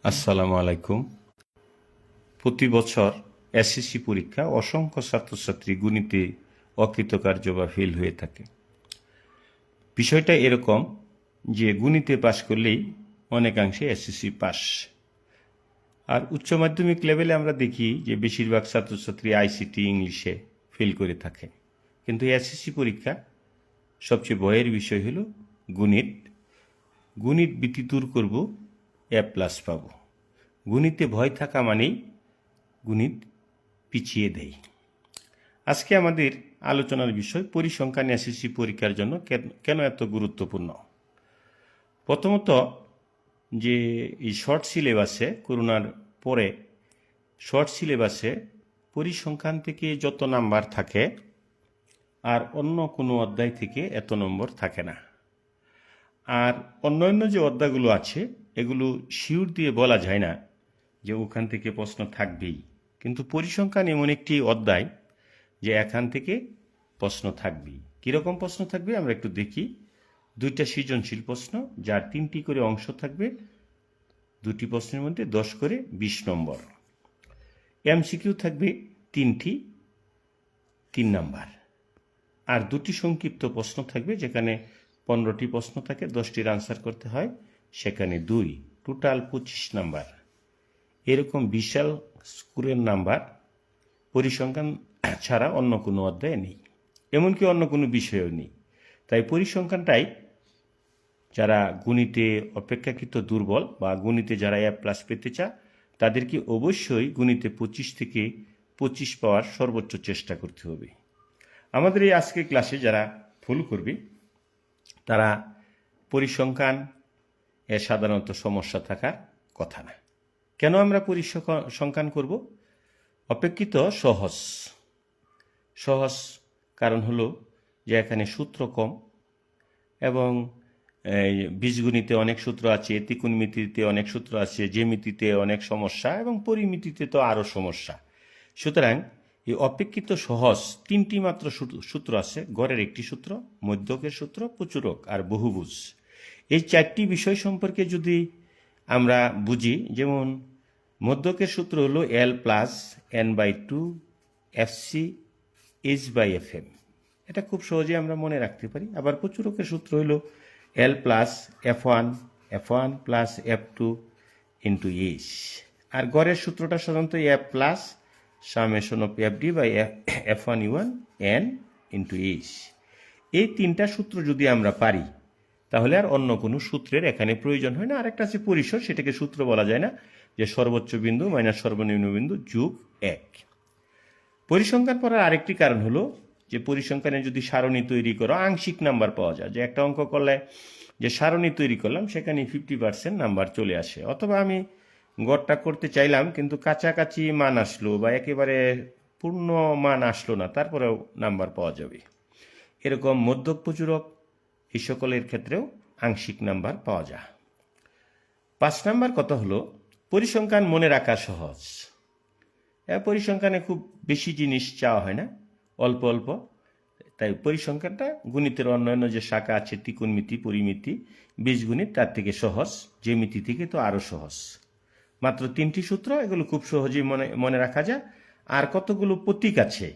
আসসালামু আলাইকুম। প্রতি বছর এসএসসি পরীক্ষা অসংখ্য ছাত্রছাত্রী গণিতে অকৃতকার্য বা ফেল হয়ে থাকে। বিষয়টা এরকম যে গণিতে পাশ করলেই অনেকাংশে এসএসসি পাস, আর উচ্চ মাধ্যমিক লেভেলে আমরা দেখি যে বেশিরভাগ ছাত্রছাত্রী আইসিটি ইংলিশে ফেল করে থাকে। কিন্তু এসএসসি পরীক্ষা সবচেয়ে ভয়ের বিষয় হলো গণিত। গণিত ভীতি দূর করব, A+ পাবো। গণিতে ভয় থাকা মানেই গণিত পিছিয়ে দেয়। আজকে আমাদের আলোচনার বিষয় পরিসংখ্যান এসএসসি পরীক্ষার জন্য কেন এত গুরুত্বপূর্ণ। প্রথমত, যে এই শর্ট সিলেবাসে, করোনার পরে শর্ট সিলেবাসে পরিসংখ্যান থেকে যত নাম্বার থাকে আর অন্য কোনো অধ্যায় থেকে এত নম্বর থাকে না। আর অন্যান্য যে অধ্যায়গুলো আছে এগুলো শিওর দিয়ে বলা যায় না যে ওখান থেকে প্রশ্ন থাকবেই, কিন্তু পরিসংখ্যান এমন একটি অধ্যায় যে এখান থেকে প্রশ্ন থাকবেই। কীরকম প্রশ্ন থাকবে আমরা একটু দেখি। 2টা সৃজনশীল প্রশ্ন, যার 3টি করে অংশ থাকবে। 2টি প্রশ্নের মধ্যে 10 করে 20 নম্বর। এমসিকিউ থাকবে 3টি, 3 নাম্বার। আর 2টি সংক্ষিপ্ত প্রশ্ন থাকবে, যেখানে 15টি প্রশ্ন থাকে, 10টির আনসার করতে হয়, সেখানে 2, টোটাল 25 নাম্বার। এরকম বিশাল স্কোরের নাম্বার পরিসংখ্যান ছাড়া অন্য কোনো অধ্যায়ে নেই, এমনকি অন্য কোনো বিষয়েও নেই। তাই পরিসংখ্যানটাই যারা গণিতে অপেক্ষাকৃত দুর্বল বা গণিতে যারা A+ পেতে চা, তাদেরকে অবশ্যই গণিতে 25 থেকে 25 পাওয়ার সর্বোচ্চ চেষ্টা করতে হবে। আমাদের এই আজকের ক্লাসে যারা ফলো করবে তারা পরিসংখ্যান এর সাধারণত সমস্যা থাকার কথা না। কেন আমরা পরিসংখ্যান করব? অপেক্ষিত সহজ কারণ হলো যে এখানে সূত্র কম, এবং বীজগণিতে অনেক সূত্র আছে, ত্রিকোণমিতিতে অনেক সূত্র আছে, জ্যামিতিতে অনেক সমস্যা, এবং পরিমিতিতে তো আরও সমস্যা। সুতরাং এই অপেক্ষিত সহজ 3টি মাত্র সূত্র আছে। গড়ের একটি সূত্র, মধ্যকের সূত্র, প্রচুরক আর বহুভুজ। এই 4টি বিষয় সম্পর্কে যদি আমরা বুঝি, যেমন মধ্যকের সূত্র হলো L+N/2 FC/H/FM, এটা খুব সহজে আমরা মনে রাখতে পারি। আবার প্রচুরকের সূত্র হলো L+F1 + F2 × H। আর গড়ের সূত্রটা সাধারণত A+ F1U1 N × H। এই 3টা সূত্র যদি আমরা পারি তাহলে আর অন্য কোনো সূত্রের এখানে প্রয়োজন হয় না। আরেকটা আছে পরিসর, সেটাকে সূত্র বলা যায় না, যে সর্বোচ্চ বিন্দু - সর্বনিম্ন বিন্দু + 1। পরিসংখ্যান পড়ার আরেকটি কারণ হলো যে পরিসংখ্যানে যদি সারণী তৈরি করো আংশিক নাম্বার পাওয়া যায়। যে একটা অঙ্ক করলে যে সারণী তৈরি করলাম সেখানে 50% নাম্বার চলে আসে, অথবা আমি গড়টা করতে চাইলাম কিন্তু কাছাকাছি মান আসলো বা একেবারে পূর্ণ মান আসলো না, তারপরেও নাম্বার পাওয়া যাবে। এরকম মধ্যক, প্রচুরক এই সকলের ক্ষেত্রেও আংশিক নাম্বার পাওয়া যায়। 5 নাম্বার কথা হলো পরিসংখ্যান মনে রাখা সহজ। পরিসংখ্যানে খুব বেশি জিনিস চাওয়া হয় না, অল্প অল্প। তাই পরিসংখ্যানটা গণিতের অন্যান্য যে শাখা আছে, ত্রিকোণমিতি, পরিমিতি, বীজগণিত, তার থেকে সহজ, জ্যামিতি থেকে তো আরও সহজ। মাত্র 3টি সূত্র, এগুলো খুব সহজেই মনে রাখা যায়। আর কতগুলো প্রতীক আছে,